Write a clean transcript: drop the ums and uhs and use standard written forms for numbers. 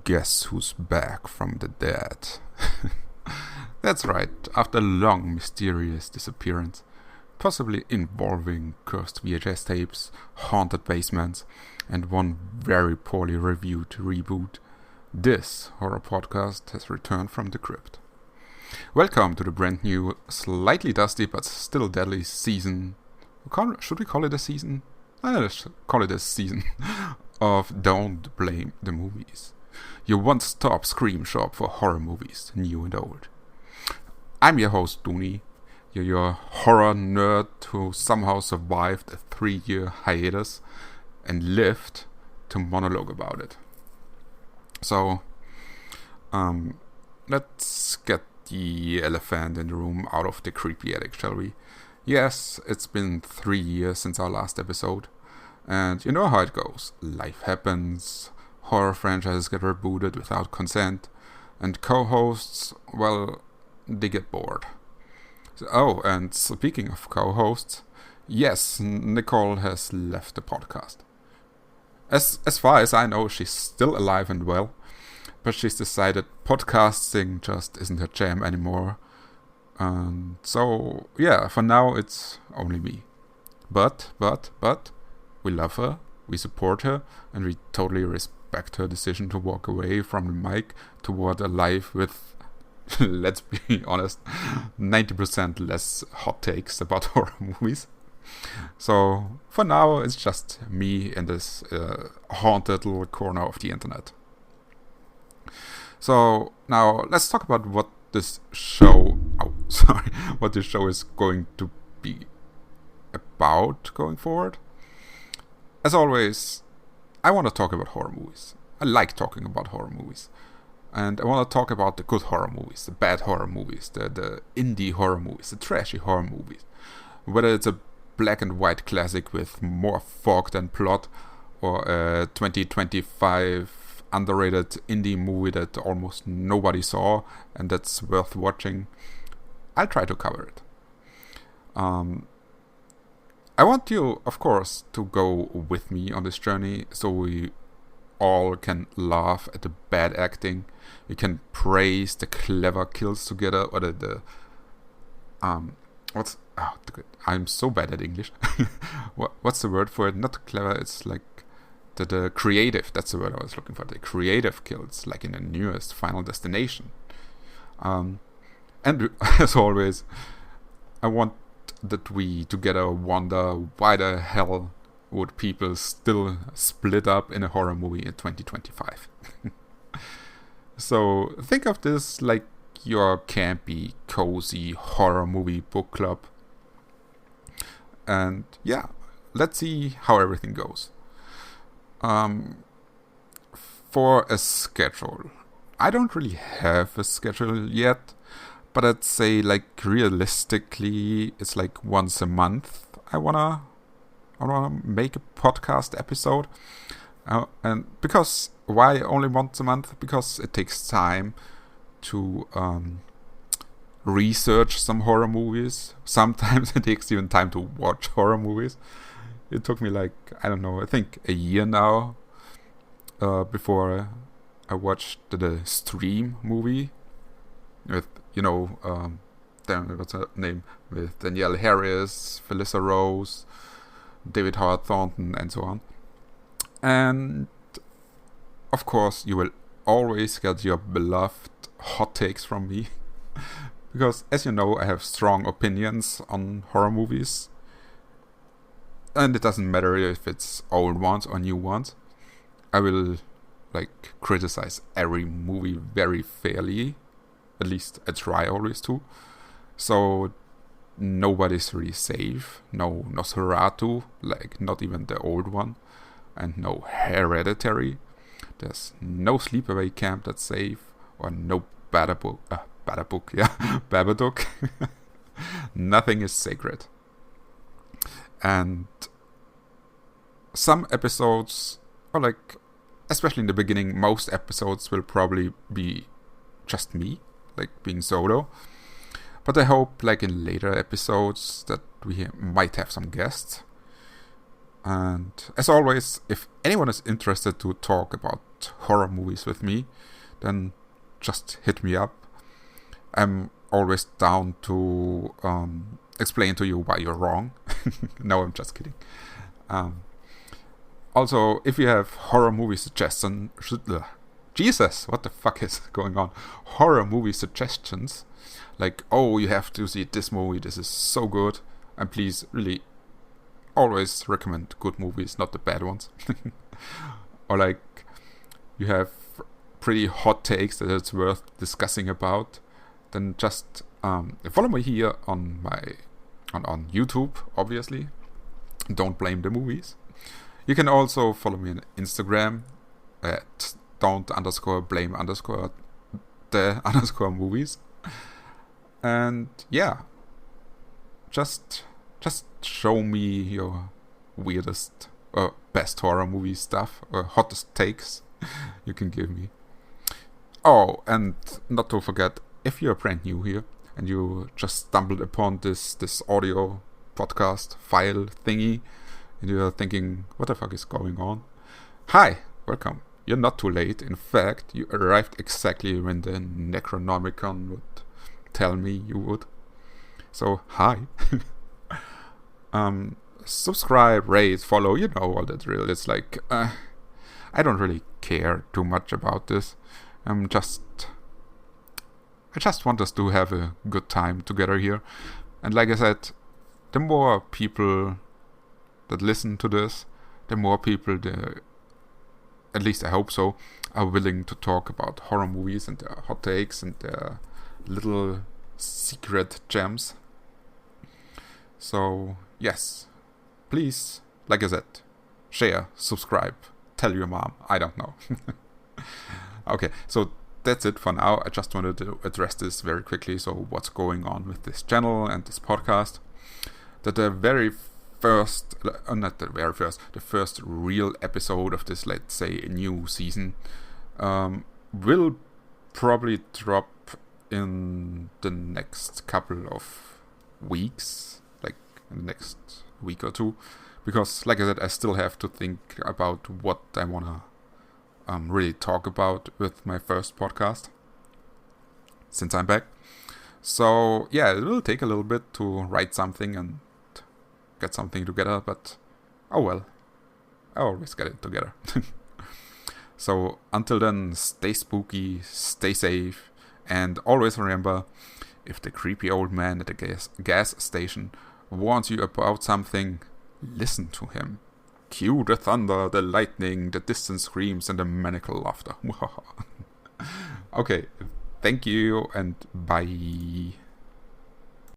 Guess who's back from the dead? That's right, after a long, mysterious disappearance, possibly involving cursed VHS tapes, haunted basements, and one very poorly reviewed reboot, this horror podcast has returned from the crypt. Welcome to the brand new, slightly dusty but still deadly season. Should we call it a season? Let's call it a season of Don't Blame the Movies. Your one-stop scream shop for horror movies, new and old. I'm your host, Dooney. You're your horror nerd who somehow survived a 3-year hiatus and lived to monologue about it. So, let's get the elephant in the room out of the creepy attic, shall we? Yes, it's been 3 years since our last episode, and you know how it goes. Life happens, horror franchises get rebooted without consent, and co-hosts, well, they get bored. Oh, and speaking of co-hosts, yes, Nicole has left the podcast. As far as I know, she's still alive and well, but she's decided podcasting just isn't her jam anymore. And so, yeah, for now it's only me. But, we love her, we support her, and we totally respect her decision to walk away from the mic toward a life with, let's be honest, 90% less hot takes about horror movies. So, for now, it's just me in this haunted little corner of the internet. So, now, let's talk about what this show is going to be about going forward. As always, I want to talk about horror movies. I like talking about horror movies. And I want to talk about the good horror movies, the bad horror movies, the indie horror movies, the trashy horror movies. Whether it's a black and white classic with more fog than plot, or a 2025 underrated indie movie that almost nobody saw and that's worth watching, I'll try to cover it. I want you, of course, to go with me on this journey so we all can laugh at the bad acting. We can praise the clever kills together, or I'm so bad at English. What's the word for it? Not clever, it's like the creative, that's the word I was looking for. The creative kills, like in the newest Final Destination. And as always, I want that we together wonder why the hell would people still split up in a horror movie in 2025. So think of this like your campy, cozy horror movie book club. And yeah, let's see how everything goes. For a schedule, I don't really have a schedule yet, but I'd say like realistically, it's like once a month. I wanna make a podcast episode, and because why only once a month? Because it takes time to research some horror movies. Sometimes it takes even time to watch horror movies. It took me like, I don't know, I think a year now before I watched the Stream movie with, what's her name? With Danielle Harris, Felissa Rose, David Howard Thornton, and so on. And of course, you will always get your beloved hot takes from me. Because, as you know, I have strong opinions on horror movies. And it doesn't matter if it's old ones or new ones. I will, criticize every movie very fairly. At least I try always to. So, nobody's really safe. No Nosferatu, not even the old one. And no Hereditary. There's no Sleepaway Camp that's safe. Or no Babadook. Nothing is sacred. And some episodes, or especially in the beginning, most episodes will probably be just me, being solo. But I hope, in later episodes, that we might have some guests. And as always, if anyone is interested to talk about horror movies with me, then just hit me up. I'm always down to explain to you why you're wrong. No, I'm just kidding. Also, if you have horror movie suggestions, Jesus, what the fuck is going on? Horror movie suggestions, like, oh, you have to see this movie, this is so good, and please, really, always recommend good movies, not the bad ones. Or like, you have pretty hot takes that it's worth discussing about, then just follow me here on on YouTube, obviously. Don't blame the movies. You can also follow me on Instagram at don't_blame_the_movies. And yeah, just show me your weirdest or best horror movie stuff or hottest takes you can give me. Oh, and not to forget, if you're brand new here and you just stumbled upon this audio podcast file thingy and you're thinking, what the fuck is going on? Hi, welcome. You're not too late. In fact, you arrived exactly when the Necronomicon would tell me you would. So, hi. Subscribe, rate, follow, you know all that drill. It's like, I don't really care too much about this. I just want us to have a good time together here. And like I said, the more people that listen to this, the more people, at least I hope so, are willing to talk about horror movies and their hot takes and their little secret gems. So, yes, please, like I said, share, subscribe, tell your mom, I don't know. Okay, so that's it for now. I just wanted to address this very quickly. So what's going on with this channel and this podcast? That the first real episode of this, let's say, new season will probably drop in the next couple of weeks, like in the next week or two, because like I said, I still have to think about what I want to really talk about with my first podcast since I'm back. So yeah, it will take a little bit to write something and get something together, but oh well, I always get it together. So until then, stay spooky, stay safe, and always remember, if the creepy old man at the gas station warns you about something, listen to him. Cue the thunder, the lightning, the distant screams, and the maniacal laughter. Okay, thank you and bye.